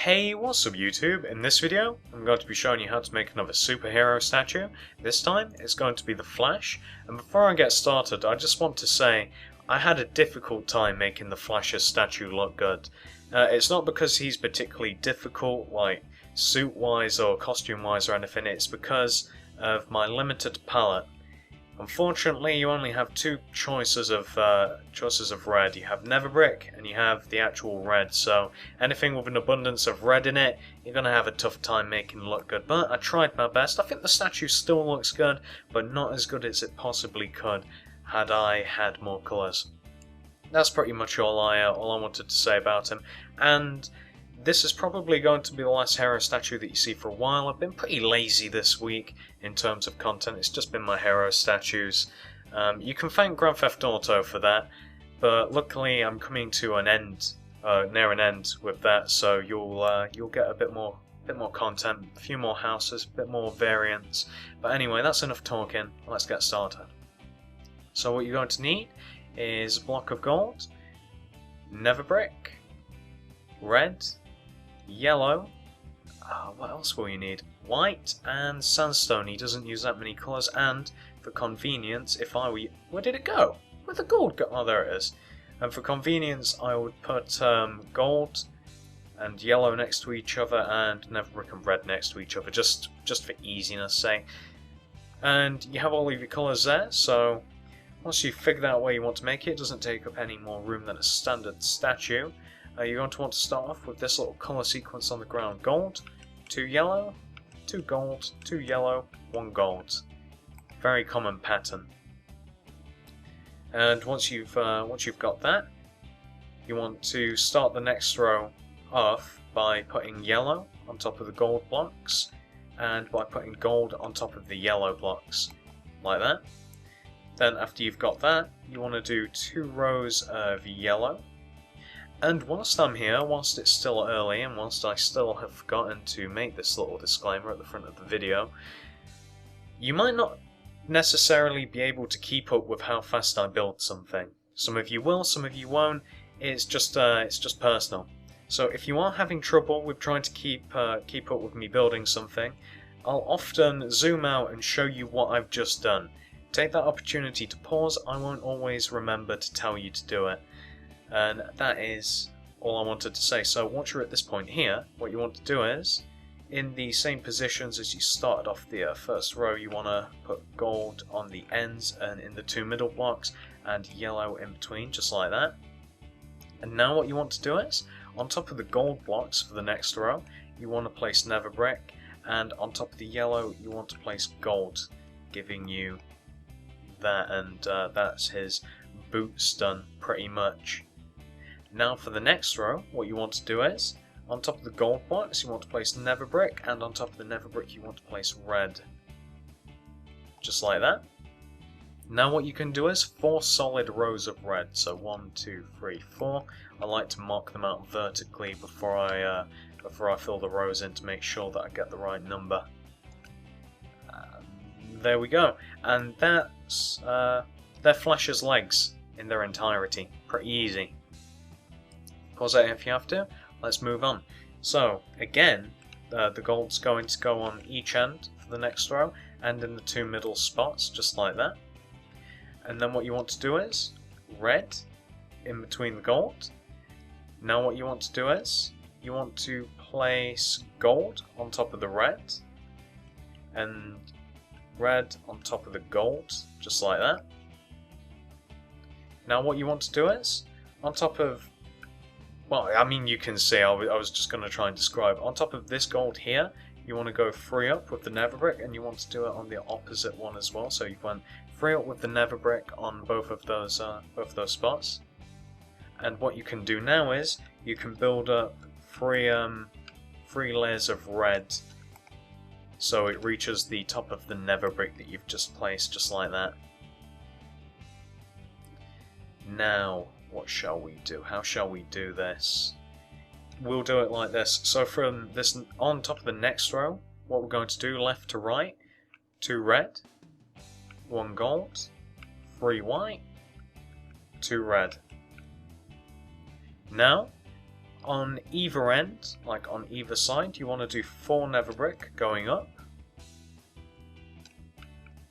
Hey, what's up YouTube? In this video, I'm going to be showing you how to make another superhero statue. This time, it's going to be the Flash. And before I get started, I just want to say, I had a difficult time making the Flash's statue look good. It's not because he's particularly difficult, like suit-wise or costume-wise or anything, it's because of my limited palette. Unfortunately, you only have two choices of red. You have Nether Brick and you have the actual red. So anything with an abundance of red in it, you're gonna have a tough time making it look good. But I tried my best. I think the statue still looks good, but not as good as it possibly could had I had more colours. That's pretty much all I wanted to say about him. And this is probably going to be the last hero statue that you see for a while. I've been pretty lazy this week in terms of content. It's just been my hero statues. You can thank Grand Theft Auto for that, but luckily I'm coming to an end, near an end with that. So you'll get a bit more content, a few more houses, a bit more variants. But anyway, that's enough talking. Let's get started. So what you're going to need is a block of gold, Nether Brick, red, yellow, what else will you need? White and sandstone. He doesn't use that many colours, and for convenience, if I were you, where did it go? Where'd the gold go? Oh, there it is. And for convenience, I would put gold and yellow next to each other, and Nether Brick and red next to each other, just for easiness' sake. And you have all of your colours there, so once you've figured out where you want to make it, it doesn't take up any more room than a standard statue. You're going to want to start off with this little colour sequence on the ground. Gold, 2 yellow, 2 gold, 2 yellow, 1 gold. Very common pattern. And once you've got that, you want to start the next row off by putting yellow on top of the gold blocks, and by putting gold on top of the yellow blocks, like that. Then after you've got that, you want to do 2 rows of yellow. And whilst I'm here, whilst it's still early, and whilst I still have forgotten to make this little disclaimer at the front of the video, you might not necessarily be able to keep up with how fast I build something. Some of you will, some of you won't. It's just personal. So if you are having trouble with trying to keep up with me building something, I'll often zoom out and show you what I've just done. Take that opportunity to pause. I won't always remember to tell you to do it. And that is all I wanted to say. So once you're at this point here, what you want to do is, in the same positions as you started off the first row, you want to put gold on the ends and in the 2 middle blocks, and yellow in between, just like that. And now what you want to do is, on top of the gold blocks for the next row, you want to place Nether Brick, and on top of the yellow, you want to place gold, giving you that, and that's his boots done, pretty much. Now for the next row, what you want to do is, on top of the gold blocks you want to place Nether Brick, and on top of the Nether Brick you want to place red. Just like that. Now what you can do is 4 solid rows of red, so 1, 2, 3, 4. I like to mark them out vertically before I fill the rows in to make sure that I get the right number. There we go, and that's they're Flash's legs in their entirety. Pretty easy. Pause it if you have to. Let's move on. So again, the gold's going to go on each end for the next row, and in the 2 middle spots, just like that. And then what you want to do is red in between the gold. Now what you want to do is, you want to place gold on top of the red, and red on top of the gold, just like that. Now what you want to do is, on top of, well, I mean you can see, I was just going to try and describe, on top of this gold here, you want to go 3 up with the Nether Brick, and you want to do it on the opposite one as well, so you went 3 up with the Nether Brick on both of those spots. And what you can do now is, you can build up 3 layers of red, so it reaches the top of the Nether Brick that you've just placed, just like that. Now, what shall we do? How shall we do this? We'll do it like this. So from this, on top of the next row, what we're going to do, left to right, 2 red, 1 gold, 3 white, 2 red. Now, on either end, like on either side, you want to do 4 nether brick going up.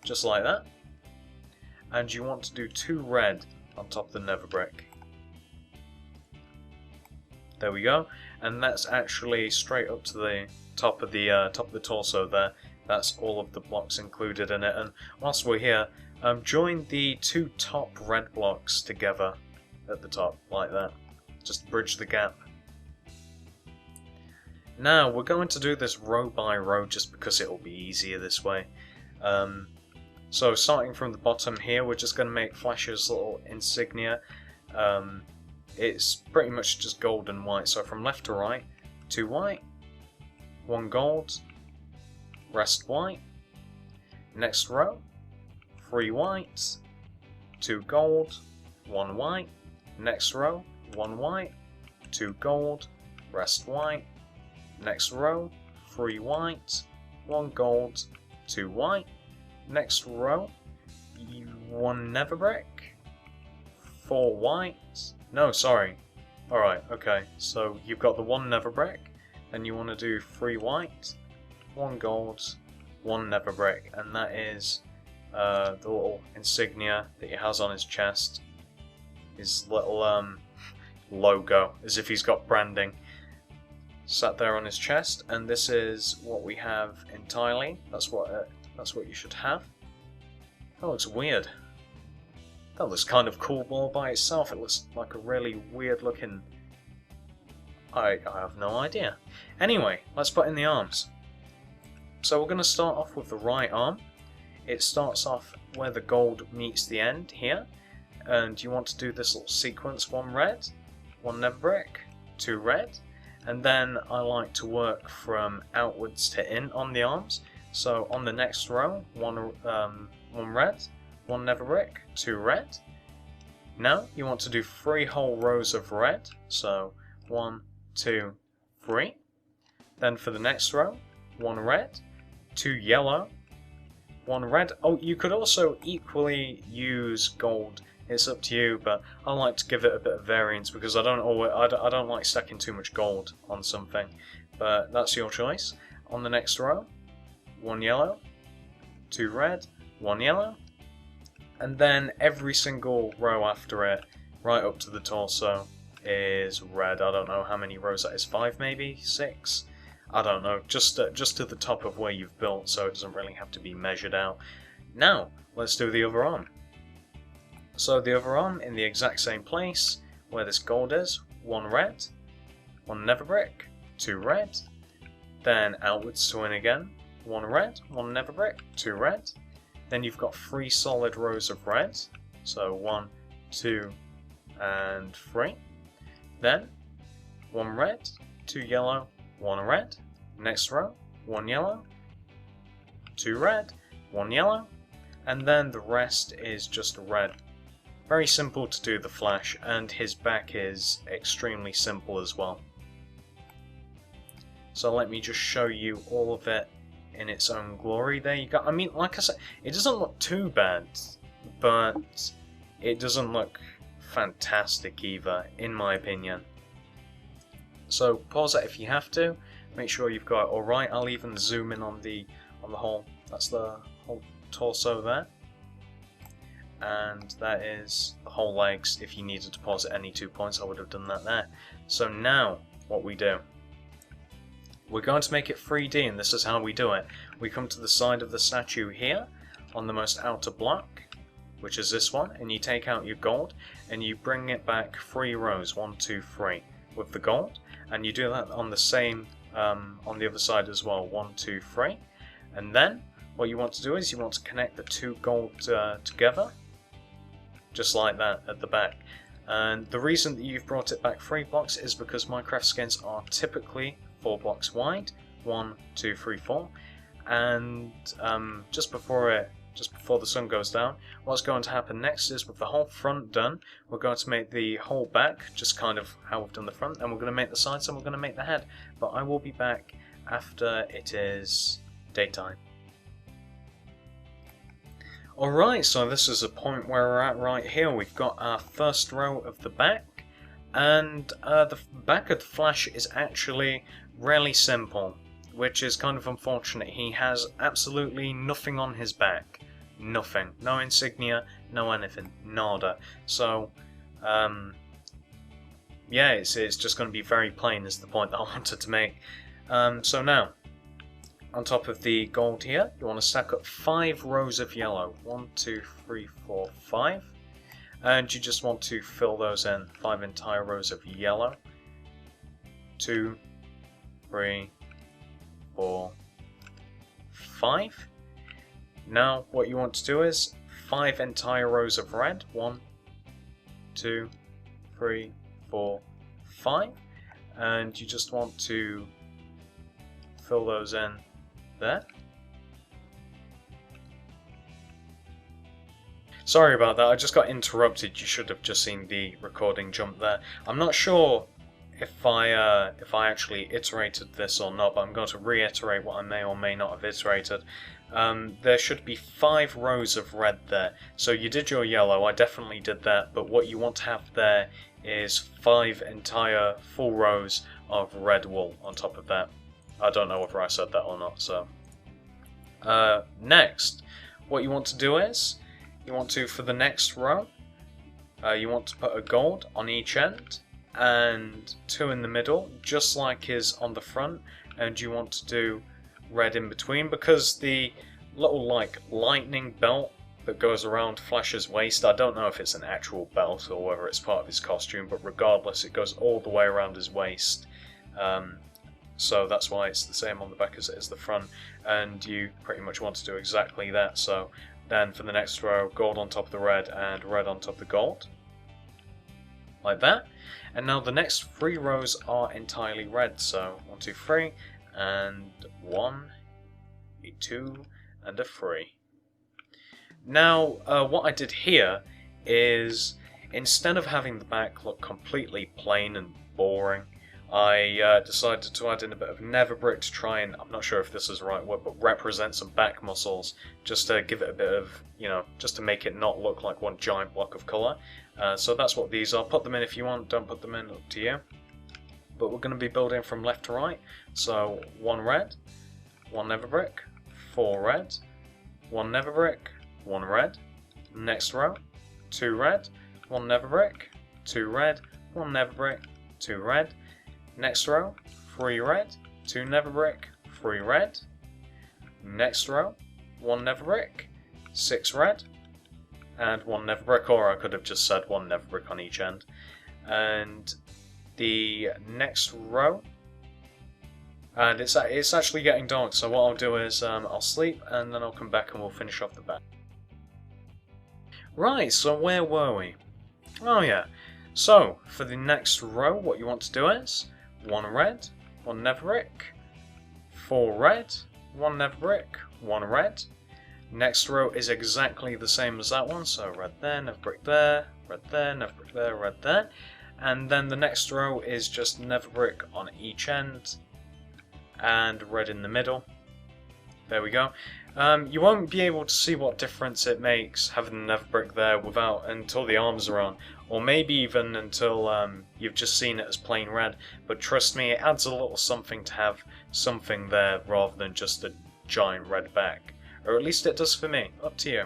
Just like that. And you want to do 2 red on top of the nether brick. There we go. And that's actually straight up to the top of the torso there. That's all of the blocks included in it. And whilst we're here, join the 2 top red blocks together at the top, like that. Just bridge the gap. Now, we're going to do this row by row just because it will be easier this way. So starting from the bottom here, we're just going to make Flash's little insignia. It's pretty much just gold and white. So from left to right, 2 white, 1 gold, rest white. Next row, 3 white, 2 gold, 1 white. Next row, 1 white, 2 gold, rest white. Next row, 3 white, 1 gold, 2 white. Next row, 1 nether brick, 4 white. No, sorry. Alright, okay. So you've got the 1 nether brick, and you want to do 3 white, 1 gold, 1 nether brick, and that is the little insignia that he has on his chest. His little logo, as if he's got branding sat there on his chest, and this is what we have entirely. That's what you should have. That looks weird. That looks kind of cool all by itself. It looks like a really weird looking... I have no idea. Anyway, let's put in the arms. So we're going to start off with the right arm. It starts off where the gold meets the end here, and you want to do this little sequence: 1 red, 1 nether brick, 2 red, and then I like to work from outwards to in on the arms. So on the next row, 1 red, 1 nether brick, 2 red. Now you want to do 3 whole rows of red, so 1, 2, 3. Then for the next row, 1 red, 2 yellow, 1 red. Oh, you could also equally use gold. It's up to you, but I like to give it a bit of variance because I don't like stacking too much gold on something. But that's your choice. On the next row, 1 yellow, 2 red, 1 yellow, and then every single row after it, right up to the torso, is red. I don't know how many rows that is. 5 maybe? 6? I don't know. Just to the top of where you've built, so it doesn't really have to be measured out. Now, let's do the other arm. So the other arm, in the exact same place where this gold is, 1 red, 1 nether brick, 2 red, then outwards to in again, 1 red, 1 nether brick, 2 red, then you've got 3 solid rows of red, so 1, 2, and 3, then 1 red, 2 yellow, 1 red, next row, 1 yellow, 2 red, 1 yellow, and then the rest is just red. Very simple to do the Flash, and his back is extremely simple as well. So let me just show you all of it in its own glory. There you go. I mean, like I said, it doesn't look too bad, but it doesn't look fantastic either, in my opinion. So pause it if you have to. Make sure you've got it all right. I'll even zoom in on the whole. That's the whole torso there. And that is the whole legs. If you needed to pause at any 2 points, I would have done that there. So now, what we do. We're going to make it 3D, and this is how we do it. We come to the side of the statue here, on the most outer block, which is this one, and you take out your gold, and you bring it back 3 rows, 1, 2, 3, with the gold, and you do that on the same, on the other side as well, 1, 2, 3, and then, what you want to do is you want to connect the 2 gold together, just like that at the back. And the reason that you've brought it back 3 blocks is because Minecraft skins are typically 4 blocks wide, 1, 2, 3, 4, and just before the sun goes down, what's going to happen next is, with the whole front done, we're going to make the whole back just kind of how we've done the front, and we're going to make the sides, and we're going to make the head. But I will be back after it is daytime. Alright, so this is a point where we're at right here. We've got our first row of the back, And the back of the Flash is actually really simple, which is kind of unfortunate. He has absolutely nothing on his back. Nothing. No insignia, no anything. Nada. So, yeah, it's just going to be very plain is the point that I wanted to make. So now, on top of the gold here, you want to stack up 5 rows of yellow. 1, 2, 3, 4, 5. And you just want to fill those in. 5 entire rows of yellow. 2, 3, 4, 5. Now what you want to do is 5 entire rows of red. 1, 2, 3, 4, 5. And you just want to fill those in there. Sorry about that, I just got interrupted. You should have just seen the recording jump there. I'm not sure if I actually iterated this or not, but I'm going to reiterate what I may or may not have iterated. There should be 5 rows of red there. So you did your yellow, I definitely did that, but what you want to have there is 5 entire full rows of red wool on top of that. I don't know whether I said that or not, so. Next, what you want to do is, you want to, for the next row, you want to put a gold on each end, and 2 in the middle, just like is on the front, and you want to do red in between, because the little like lightning belt that goes around Flash's waist, I don't know if it's an actual belt or whether it's part of his costume, but regardless it goes all the way around his waist, so that's why it's the same on the back as it is the front, and you pretty much want to do exactly that. So then for the next row, gold on top of the red and red on top of the gold, like that. And now the next 3 rows are entirely red, so 1, 2, 3, and 1, a 2, and a 3. Now, what I did here is, instead of having the back look completely plain and boring, I decided to add in a bit of nether brick to try and, I'm not sure if this is the right word, but represent some back muscles, just to give it a bit of, you know, just to make it not look like one giant block of colour. So that's what these are. Put them in if you want, don't put them in, up to you. But we're going to be building from left to right. So 1 red, 1 nether brick, 4 red, 1 nether brick, 1 red. Next row, 2 red, 1 nether brick, 2 red, 1 nether brick, 2 red. Next row, 3 red, 2 nether brick, 3 red. Next row, 1 nether brick, 6 red, and 1 nether brick, or I could have just said 1 nether brick on each end. And the next row, and it's actually getting dark, so what I'll do is I'll sleep and then I'll come back and we'll finish off the back. Right, so where were we? Oh yeah, so for the next row what you want to do is 1 red, 1 nether brick, 4 red, 1 nether brick, 1 red. Next row is exactly the same as that one, so red there, nether brick there, red there, nether brick there, red there. And then the next row is just nether brick on each end and red in the middle. There we go. You won't be able to see what difference it makes having the nether brick there until the arms are on, or maybe even until you've just seen it as plain red. But trust me, it adds a little something to have something there rather than just a giant red back. Or at least it does for me. Up to you.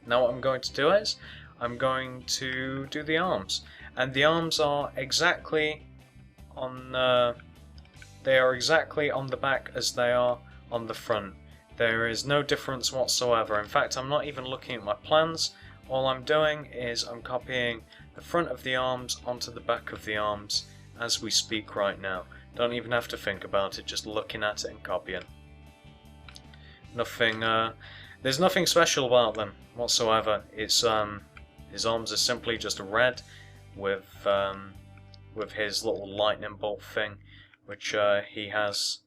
Now what I'm going to do is, I'm going to do the arms. And the arms are exactly on they are exactly on the back as they are on the front. There is no difference whatsoever. In fact, I'm not even looking at my plans. All I'm doing is I'm copying the front of the arms onto the back of the arms as we speak right now. Don't even have to think about it, just looking at it and copying. Nothing, there's nothing special about them whatsoever. It's his arms are simply just red with his little lightning bolt thing, which he has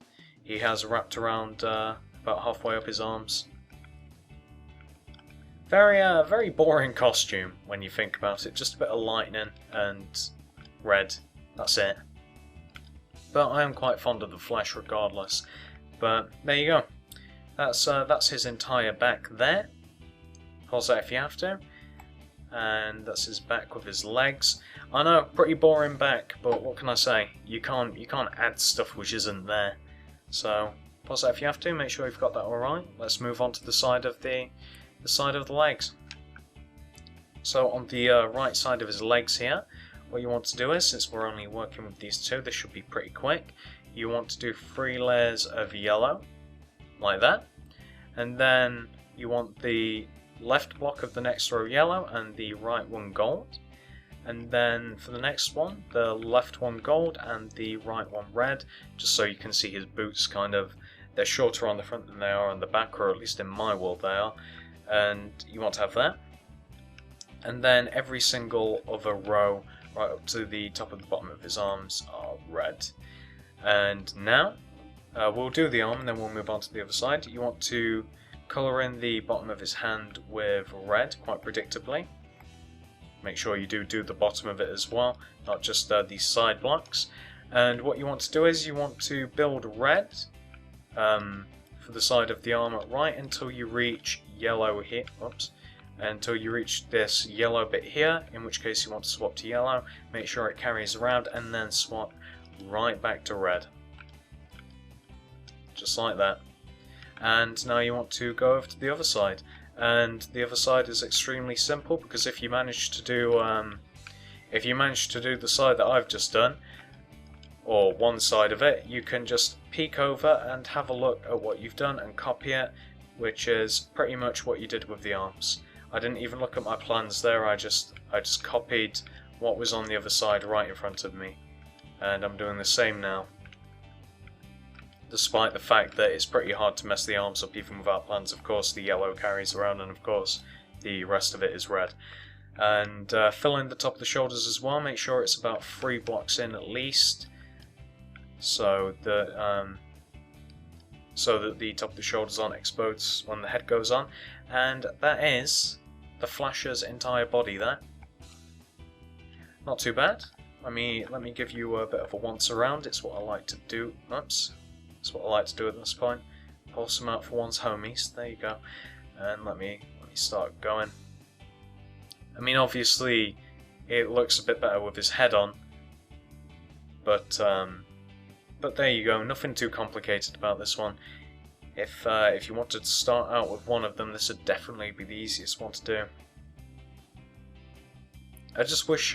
wrapped around about halfway up his arms. Very boring costume when you think about it. Just a bit of lightning and red. That's it. But I am quite fond of the Flash regardless. But there you go. That's his entire back there. Pause that if you have to. and that's his back with his legs. I know, pretty boring back, but what can I say? You can't add stuff which isn't there. So pause that if you have to. Make sure you've got that all right. Let's move on to the side of the legs. So on the right side of his legs here, what you want to do is, since we're only working with these two, this should be pretty quick. You want to do 3 layers of yellow, like that, and then you want the left block of the next row yellow and the right one gold, and then for the next one, the left one gold and the right one red, just so you can see his boots kind of, they're shorter on the front than they are on the back, or at least in my world they are, and you want to have that. And then every single other row right up to the top of the bottom of his arms are red. And now we'll do the arm and then we'll move on to the other side. You want to colour in the bottom of his hand with red quite predictably. Make sure you do the bottom of it as well, not just these side blocks. And what you want to do is you want to build red for the side of the arm right until you reach yellow here. Oops. Until you reach this yellow bit here, in which case you want to swap to yellow, make sure it carries around, and then swap right back to red. Just like that. And now you want to go over to the other side. And the other side is extremely simple, because if you manage to do the side that I've just done, or one side of it, you can just peek over and have a look at what you've done and copy it, which is pretty much what you did with the arms. I didn't even look at my plans there, I just copied what was on the other side right in front of me. And I'm doing the same now. Despite the fact that it's pretty hard to mess the arms up even without plans. Of course the yellow carries around, and of course the rest of it is red. And fill in the top of the shoulders as well, make sure it's about 3 blocks in at least, so that the top of the shoulders aren't exposed when the head goes on. And that is the Flash's entire body there. Not too bad. Let me give you a bit of a once around. It's what I like to do. Oops. It's what I like to do at this point. Pull some out for one's homies. There you go. And let me start going. I mean, obviously, it looks a bit better with his head on, but there you go. Nothing too complicated about this one. If you wanted to start out with one of them, this would definitely be the easiest one to do. I just wish,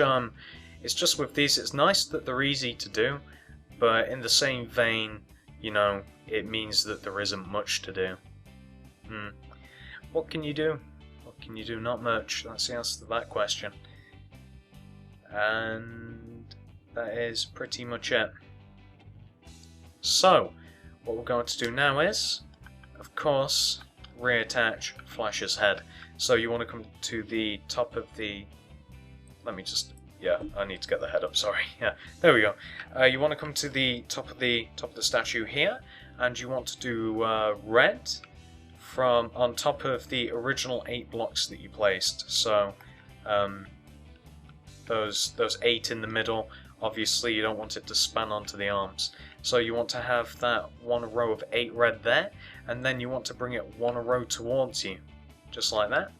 it's just with these, it's nice that they're easy to do, but in the same vein, you know, it means that there isn't much to do. What can you do? What can you do? Not much. That's the answer to that question. And that is pretty much it. So, what we're going to do now is, of course, reattach Flash's head. So you want to come to the top of the... Let me just... Yeah, I need to get the head up, sorry. Yeah, there we go. You want to come to the top of the statue here, and you want to do red from on top of the original 8 blocks that you placed. So those 8 in the middle, obviously you don't want it to span onto the arms. So you want to have that one row of 8 red there, and then you want to bring it one row towards you, just like that.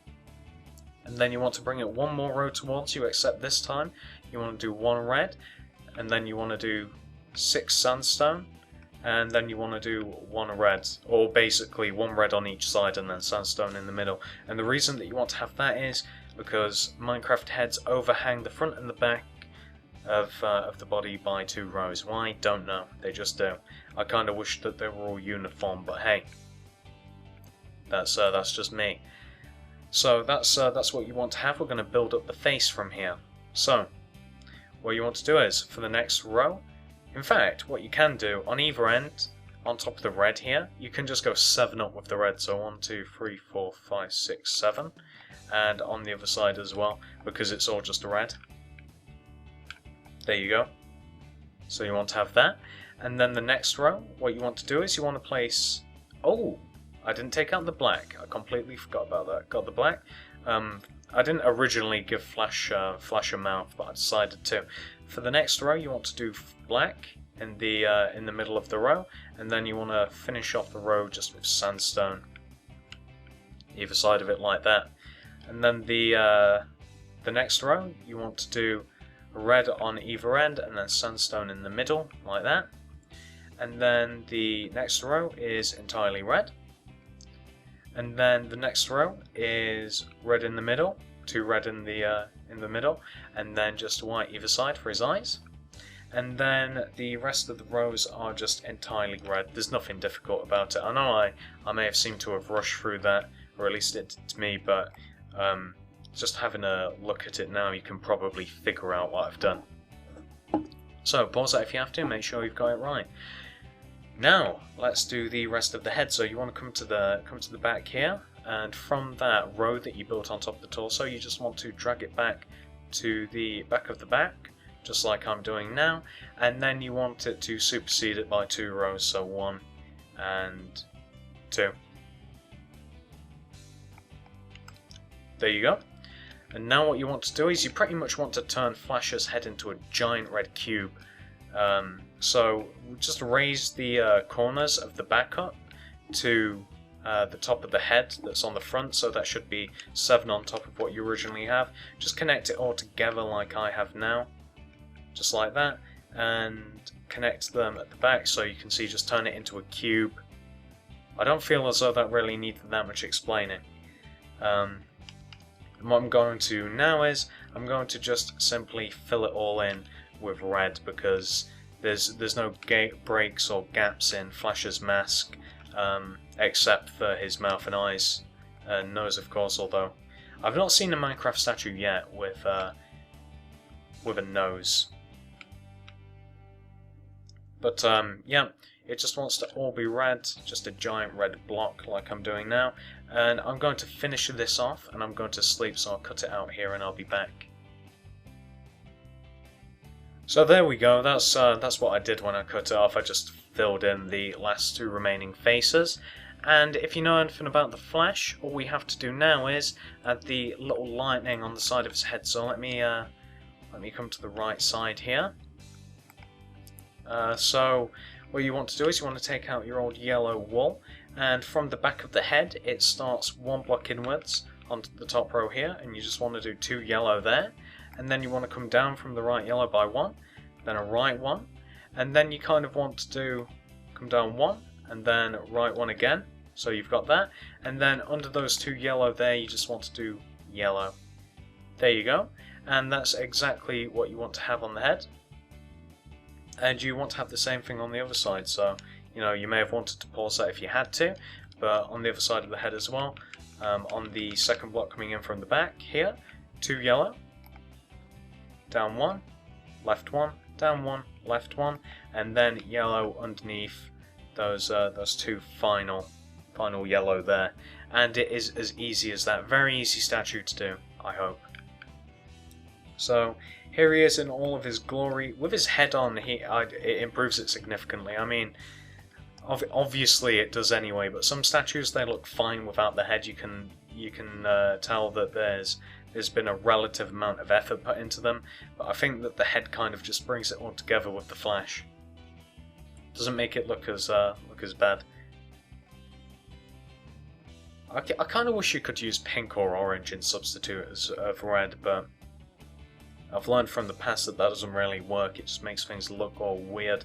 And then you want to bring it one more row towards you, except this time you want to do 1 red, and then you want to do 6 sandstone, and then you want to do 1 red, or basically 1 red on each side and then sandstone in the middle. And the reason that you want to have that is because Minecraft heads overhang the front and the back of the body by 2 rows. Why? Don't know. They just do. I kind of wish that they were all uniform, but hey, that's just me. So that's what you want to have. We're going to build up the face from here. So what you want to do is, for the next row, in fact, what you can do on either end, on top of the red here, you can just go 7 up with the red. So 1, 2, 3, 4, 5, 6, 7, and on the other side as well, because it's all just red. There you go. So you want to have that, and then the next row, what you want to do is you want to place... Oh, I didn't take out the black. I completely forgot about that. Got the black. I didn't originally give Flash a mouth, but I decided to. For the next row, you want to do black in the middle of the row, and then you want to finish off the row just with sandstone, either side of it like that. And then the the next row you want to do red on either end and then sandstone in the middle, like that. And then the next row is entirely red. And then the next row is red in the middle, 2 red in the middle, and then just white either side for his eyes. And then the rest of the rows are just entirely red. There's nothing difficult about it. I know I may have seemed to have rushed through that, or at least it did to me, but just having a look at it now, you can probably figure out what I've done. So pause that if you have to, make sure you've got it right. Now let's do the rest of the head. So you want to come to the back here, and from that row that you built on top of the torso, you just want to drag it back to the back of the back, just like I'm doing now, and then you want it to supersede it by 2 rows, so 1 and 2. There you go. And now what you want to do is you pretty much want to turn Flash's head into a giant red cube. So just raise the corners of the back up to the top of the head that's on the front, so that should be 7 on top of what you originally have. Just connect it all together like I have now, just like that, and connect them at the back so you can see, just turn it into a cube. I don't feel as though that really needs that much explaining. What I'm going to now is I'm going to just simply fill it all in with red, because there's no breaks or gaps in Flash's mask, except for his mouth and eyes and nose, of course. Although I've not seen a Minecraft statue yet with a nose. But yeah, it just wants to all be red, just a giant red block like I'm doing now. And I'm going to finish this off, and I'm going to sleep, so I'll cut it out here and I'll be back. So there we go, that's what I did when I cut it off. I just filled in the last 2 remaining faces. And if you know anything about the Flash, all we have to do now is add the little lightning on the side of his head. So let me come to the right side here. So what you want to do is you want to take out your old yellow wool, and from the back of the head it starts 1 block inwards onto the top row here, and you just want to do 2 yellow there, and then you want to come down from the right yellow by 1, then a right 1, and then you kind of want to come down 1 and then right 1 again, so you've got that, and then under those 2 yellow there you just want to do yellow. There you go, and that's exactly what you want to have on the head. And you want to have the same thing on the other side, so you know, you may have wanted to pause that if you had to, but on the other side of the head as well, on the second block coming in from the back here, 2 yellow, down 1, left 1, down 1, left 1, and then yellow underneath those 2 final yellow there. And it is as easy as that. Very easy statue to do, I hope. So here he is in all of his glory. With his head on, it improves it significantly. I mean, obviously it does anyway, but some statues, they look fine without the head. You can tell that there's been a relative amount of effort put into them, but I think that the head kind of just brings it all together with the Flash. Doesn't make it look as bad. I kind of wish you could use pink or orange in substitute of red, but I've learned from the past that doesn't really work. It just makes things look all weird.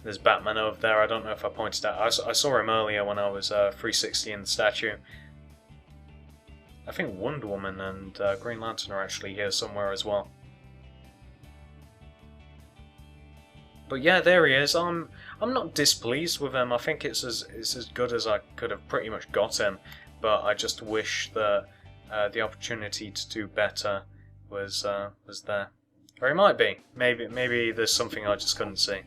There's Batman over there. I don't know if I pointed out. I saw him earlier when I was 360 in the statue. I think Wonder Woman and Green Lantern are actually here somewhere as well. But yeah, there he is. I'm not displeased with him. I think it's as good as I could have pretty much got him. But I just wish that the opportunity to do better was there. Or it might be. Maybe there's something I just couldn't see.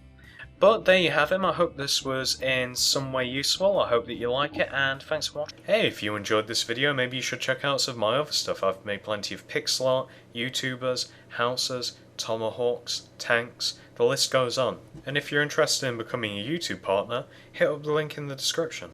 But there you have him. I hope this was in some way useful. I hope that you like it, and thanks for watching. Hey, if you enjoyed this video, maybe you should check out some of my other stuff. I've made plenty of pixel art, YouTubers, houses, tomahawks, tanks, the list goes on. And if you're interested in becoming a YouTube partner, hit up the link in the description.